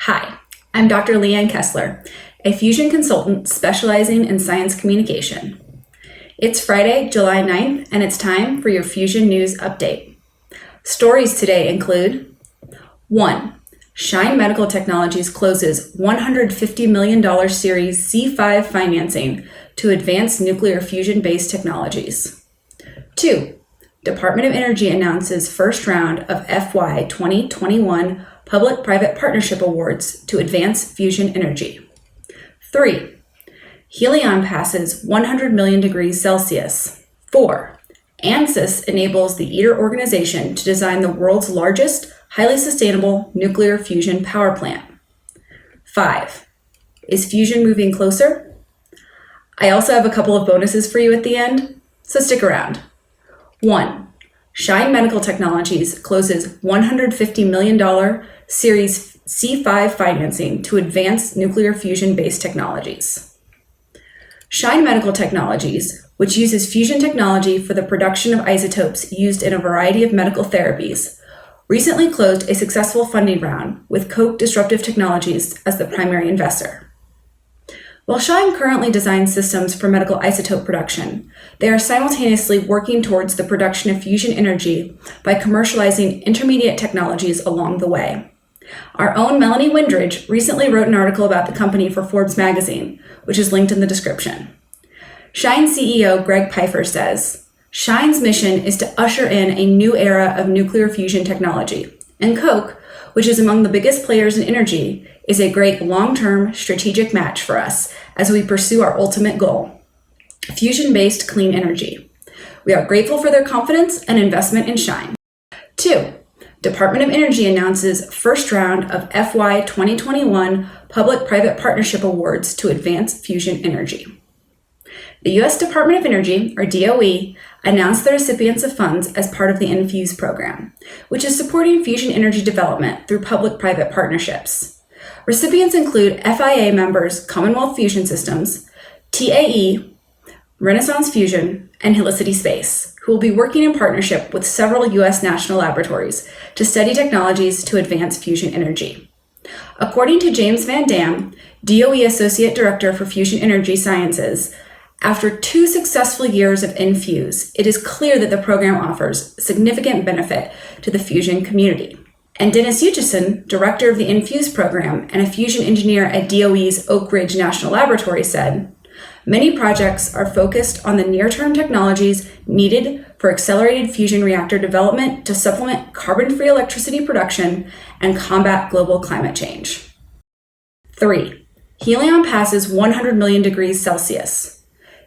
Hi, I'm Dr. Leigh Ann Kesler, a fusion consultant specializing in science communication. It's Friday, July 9th, and it's time for your Fusion News Update. Stories today include 1. Shine Medical Technologies closes $150 million Series C5 financing to advance nuclear fusion-based technologies. 2. Department of Energy announces first round of FY 2021 Public-Private Partnership Awards to advance fusion energy. 3. Helion passes 100 million degrees Celsius. 4. Ansys enables the ITER organization to design the world's largest, highly sustainable nuclear fusion power plant. 5. Is fusion moving closer? I also have a couple of bonuses for you at the end, so stick around. 1. Shine Medical Technologies closes $150 million Series C5 financing to advance nuclear fusion-based technologies. Shine Medical Technologies, which uses fusion technology for the production of isotopes used in a variety of medical therapies, recently closed a successful funding round with Koch Disruptive Technologies as the primary investor. While Shine currently designs systems for medical isotope production, they are simultaneously working towards the production of fusion energy by commercializing intermediate technologies along the way. Our own Melanie Windridge recently wrote an article about the company for Forbes magazine, which is linked in the description. Shine CEO Greg Pfeiffer says, Shine's mission is to usher in a new era of nuclear fusion technology, and Koch, which is among the biggest players in energy, is a great long-term strategic match for us as we pursue our ultimate goal, fusion-based clean energy. We are grateful for their confidence and investment in Shine. 2. Department of Energy announces first round of FY 2021 Public-Private Partnership Awards to advance fusion energy. The U.S. Department of Energy, or DOE, announced the recipients of funds as part of the INFUSE program, which is supporting fusion energy development through public-private partnerships. Recipients include FIA members Commonwealth Fusion Systems, TAE, Renaissance Fusion, and Helicity Space, who will be working in partnership with several U.S. national laboratories to study technologies to advance fusion energy. According to James Van Dam, DOE Associate Director for Fusion Energy Sciences, after 2 successful years of INFUSE, it is clear that the program offers significant benefit to the fusion community. And Dennis Uchison, director of the INFUSE program and a fusion engineer at DOE's Oak Ridge National Laboratory, said, many projects are focused on the near-term technologies needed for accelerated fusion reactor development to supplement carbon-free electricity production and combat global climate change. 3. Helion passes 100 million degrees Celsius.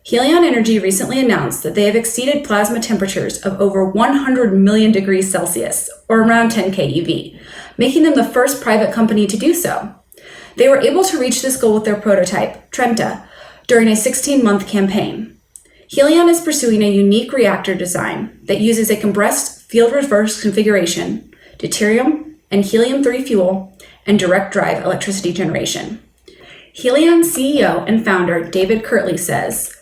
Helion Energy recently announced that they have exceeded plasma temperatures of over 100 million degrees Celsius, or around 10 keV, making them the first private company to do so. They were able to reach this goal with their prototype, Trenta, during a 16-month campaign. Helion is pursuing a unique reactor design that uses a compressed field reverse configuration, deuterium and helium-3 fuel, and direct drive electricity generation. Helion CEO and founder David Kirtley says,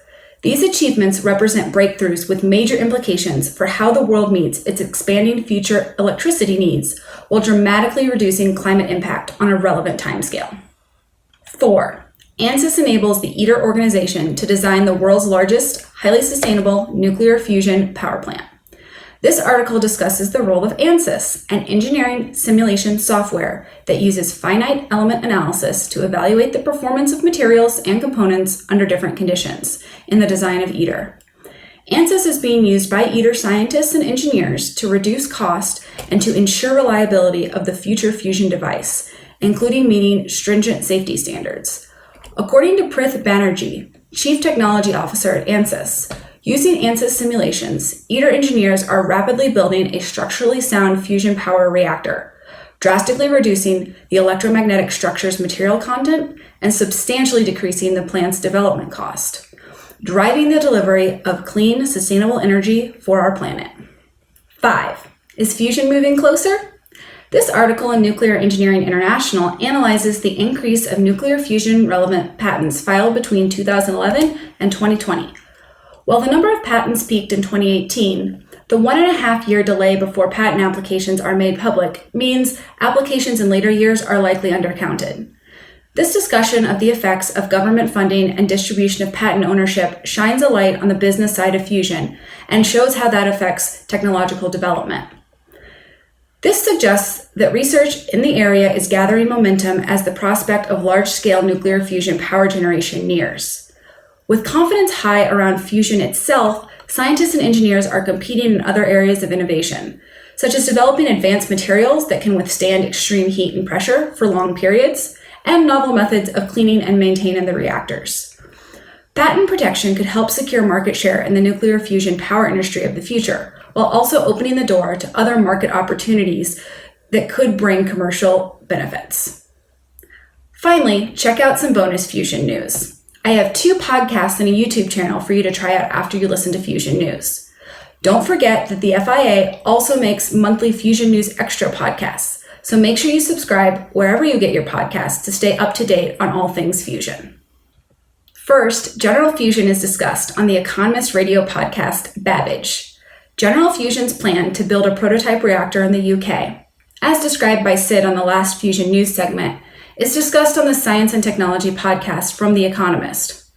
these achievements represent breakthroughs with major implications for how the world meets its expanding future electricity needs while dramatically reducing climate impact on a relevant timescale. 4. Ansys enables the ITER organization to design the world's largest, highly sustainable nuclear fusion power plant. This article discusses the role of Ansys, an engineering simulation software that uses finite element analysis to evaluate the performance of materials and components under different conditions in the design of ITER. Ansys is being used by ITER scientists and engineers to reduce cost and to ensure reliability of the future fusion device, including meeting stringent safety standards. According to Prith Banerjee, Chief Technology Officer at Ansys, using Ansys simulations, ITER engineers are rapidly building a structurally sound fusion power reactor, drastically reducing the electromagnetic structure's material content and substantially decreasing the plant's development cost, driving the delivery of clean, sustainable energy for our planet. 5. Is fusion moving closer? This article in Nuclear Engineering International analyzes the increase of nuclear fusion relevant patents filed between 2011 and 2020. While the number of patents peaked in 2018, The 1.5-year delay before patent applications are made public means applications in later years are likely undercounted. This discussion of the effects of government funding and distribution of patent ownership shines a light on the business side of fusion and shows how that affects technological development. This suggests that research in the area is gathering momentum as the prospect of large-scale nuclear fusion power generation nears. With confidence high around fusion itself, scientists and engineers are competing in other areas of innovation, such as developing advanced materials that can withstand extreme heat and pressure for long periods, and novel methods of cleaning and maintaining the reactors. Patent protection could help secure market share in the nuclear fusion power industry of the future, while also opening the door to other market opportunities that could bring commercial benefits. Finally, check out some bonus fusion news. I have 2 podcasts and a YouTube channel for you to try out after you listen to Fusion News. Don't forget that the FIA also makes monthly Fusion News Extra podcasts, so make sure you subscribe wherever you get your podcasts to stay up to date on all things fusion. First, General Fusion is discussed on the Economist radio podcast, Babbage. General Fusion's plan to build a prototype reactor in the UK, as described by Sid on the last Fusion News segment, is discussed on the Science and Technology podcast from The Economist.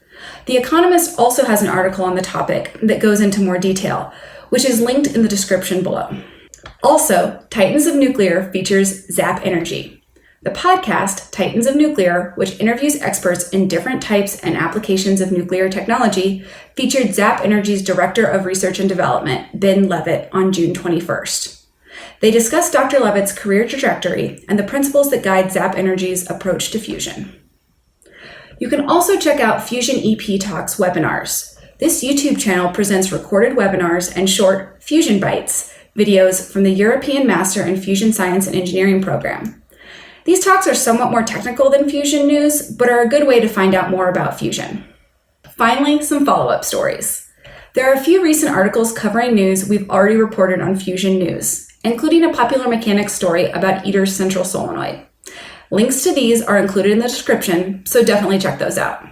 The Economist also has an article on the topic that goes into more detail, which is linked in the description below. Also, Titans of Nuclear features Zap Energy. The podcast, Titans of Nuclear, which interviews experts in different types and applications of nuclear technology, featured Zap Energy's Director of Research and Development, Ben Levitt, on June 21st. They discussed Dr. Levitt's career trajectory and the principles that guide Zap Energy's approach to fusion. You can also check out FusionEPTalks webinars. This YouTube channel presents recorded webinars and short Fusion Bites videos from the European Master in Fusion Science and Engineering program. These talks are somewhat more technical than Fusion News, but are a good way to find out more about fusion. Finally, some follow-up stories. There are a few recent articles covering news we've already reported on Fusion News, including a popular mechanics story about ITER's central solenoid. Links to these are included in the description, so definitely check those out.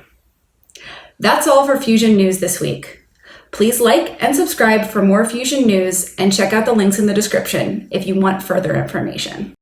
That's all for Fusion News this week. Please like and subscribe for more Fusion News and check out the links in the description if you want further information.